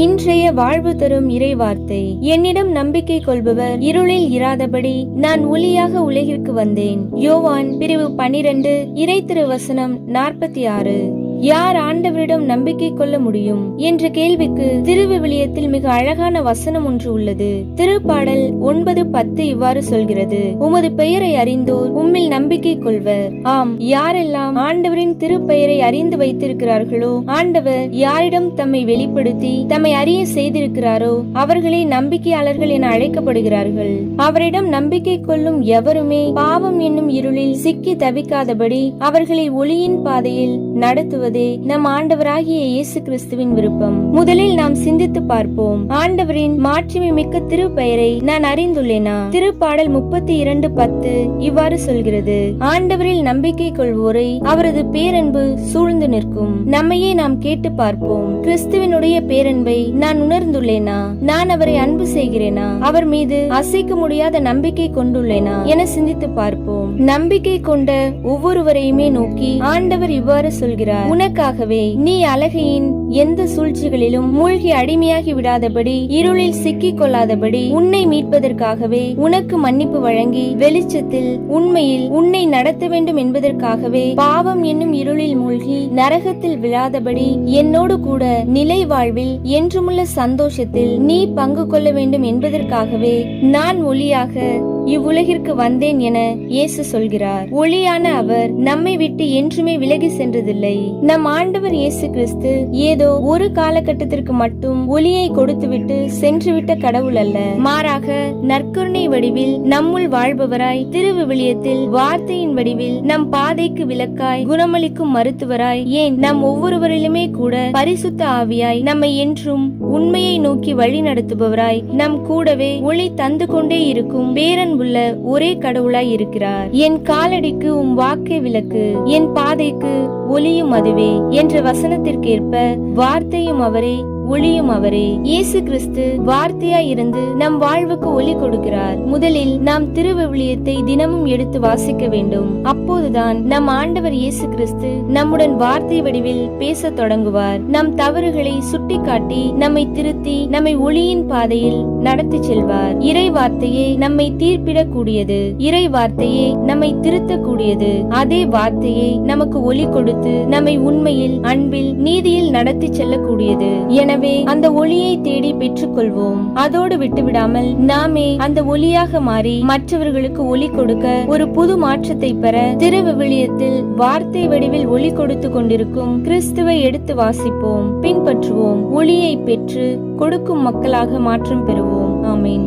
இன்றைய வாழ்வு தரும் இறைவார்த்தை. என்னிடம் நம்பிக்கை கொள்பவர் இருளில் இராதபடி நான் ஒளியாக உலகிற்கு வந்தேன். யோவான் பிரிவு 12 இறை திருவசனம் 46. யார் ஆண்டவரிடம் நம்பிக்கை கொள்ள முடியும் என்ற கேள்விக்கு திருவிவிலியத்தில் மிக அழகான வசனம் ஒன்று உள்ளது. திருப்பாடல் 9:10 இவ்வாறு சொல்கிறது: உமது பெயரை அறிந்தோர் உம்மில் நம்பிக்கை கொள்வர். ஆம், யாரெல்லாம் ஆண்டவரின் திருப்பெயரை அறிந்து வைத்திருக்கிறார்களோ, ஆண்டவர் யாரிடம் தம்மை வெளிப்படுத்தி தம்மை அறிய செய்திருக்கிறாரோ அவர்களே நம்பிக்கையாளர்கள் என அழைக்கப்படுகிறார்கள். அவரிடம் நம்பிக்கை கொள்ளும் எவருமே பாவம் என்னும் இருளில் சிக்கி தவிக்காதபடி அவர்களை ஒளியின் பாதையில் நடத்துவது நம் ஆண்டவராகிய இயேசு கிறிஸ்துவின் விருப்பம். முதலில் நாம் சிந்தித்து பார்ப்போம். ஆண்டவரின் மாட்சிமை மிக்க திருப்பெயரை நான் அறிந்துள்ளேனா? திருப்பாடல் 32:10 இவ்வாறு சொல்கிறது: ஆண்டவரில் நம்பிக்கை கொள்வோரை அவரது பேரன்பு சூழ்ந்து நிற்கும். நம்மையே நாம் கேட்டு பார்ப்போம். கிறிஸ்துவினுடைய பேரன்பை நான் உணர்ந்துள்ளேனா? நான் அவரை அன்பு செய்கிறேனா? அவர் மீது அசைக்க முடியாத நம்பிக்கை கொண்டுள்ளேனா என சிந்தித்து பார்ப்போம். நம்பிக்கை கொண்ட ஒவ்வொருவரையுமே நோக்கி ஆண்டவர் இவ்வாறு சொல்கிறார்: உனக்காகவே நீ அழகையின் எந்த சூழ்ச்சிகளிலும் மூழ்கி அடிமையாகி விடாதபடி, இருளில் சிக்கிக் கொள்ளாதபடி உன்னை மீட்பதற்காகவே, உனக்கு மன்னிப்பு வழங்கி வெளிச்சத்தில் உண்மையில் உன்னை நடத்த வேண்டும் என்பதற்காகவே, பாவம் என்னும் இருளில் மூழ்கி நரகத்தில் விழாதபடி என்னோடு கூட நிலை வாழ்வில் என்றுமுள்ள சந்தோஷத்தில் நீ பங்கு கொள்ள வேண்டும் என்பதற்காகவே நான் ஒளியாக இவ்வுலகிற்கு வந்தேன் என இயேசு சொல்கிறார். ஒளியான அவர் நம்மை விட்டு என்றுமே விலகி சென்றதில்லை. நம் ஆண்டவர் இயேசு கிறிஸ்து ஏதோ ஒரு காலகட்டத்திற்கு மட்டும் ஒளியை கொடுத்துவிட்டு சென்றுவிட்ட கடவுள் அல்ல. மாறாக நற்கருணை வடிவில் நம்முள் வாழ்பவராய், திருவிவிலியத்தில் வார்த்தையின் வடிவில் நம் பாதைக்கு விளக்காய், குணமளிக்கும் மருத்துவராய், ஏன் நம் ஒவ்வொருவரிலுமே கூட பரிசுத்த ஆவியாய் நம்மை என்றும் உண்மையை நோக்கி வழி நடத்துபவராய், நம் கூடவே ஒளி தந்து கொண்டே இருக்கும் பேரன்புள்ள ஒரே கடவுளாய் இருக்கிறார். என் காலடிக்கு உம் வாக்கே விளக்கு, என் பாதைக்கு ஒளியும் அதுவே என்ற வசனத்திற்கேற்ப வார்த்தையும் அவரே, ஒளியும் அவரே. இயேசு கிறிஸ்து வார்த்தையாய் இருந்து நம் வாழ்வுக்கு ஒளி கொடுக்கிறார். முதலில் நாம் திருவிவிலியத்தை தினமும் எடுத்து வாசிக்க வேண்டும். அப்போதுதான் நம் ஆண்டவர் இயேசு கிறிஸ்து நம்முடன் வார்த்தை வடிவில் பேச தொடங்குவார். நம் தவறுகளை சுட்டிக்காட்டி நம்மை திருத்தி நம்மை ஒளியின் பாதையில் நடத்தி செல்வார். இறை வார்த்தையே நம்மை தீர்ப்பிடக்கூடியது. இறை வார்த்தையே நம்மை திருத்தக்கூடியது. அதே வார்த்தையே நமக்கு ஒளி கொடுத்து நம்மை உண்மையில், அன்பில், நீதியில் நடத்தி செல்லக்கூடியது. எனவே அந்த ஒளியை தேடி பெற்றுக் கொள்வோம். அதோடு விட்டுவிடாமல் நாமே அந்த ஒளியாக மாறி மற்றவர்களுக்கு ஒளி கொடுக்க ஒரு புது மாற்றத்தை பெற திருவிவிலியத்தில் வார்த்தை வடிவில் ஒளி கொடுத்து கொண்டிருக்கும் கிறிஸ்துவை எடுத்து வாசிப்போம், பின்பற்றுவோம். ஒளியை பெற்று கொடுக்கும் மக்களாக மாற்றம் பெறுவோம். ஆமீன்.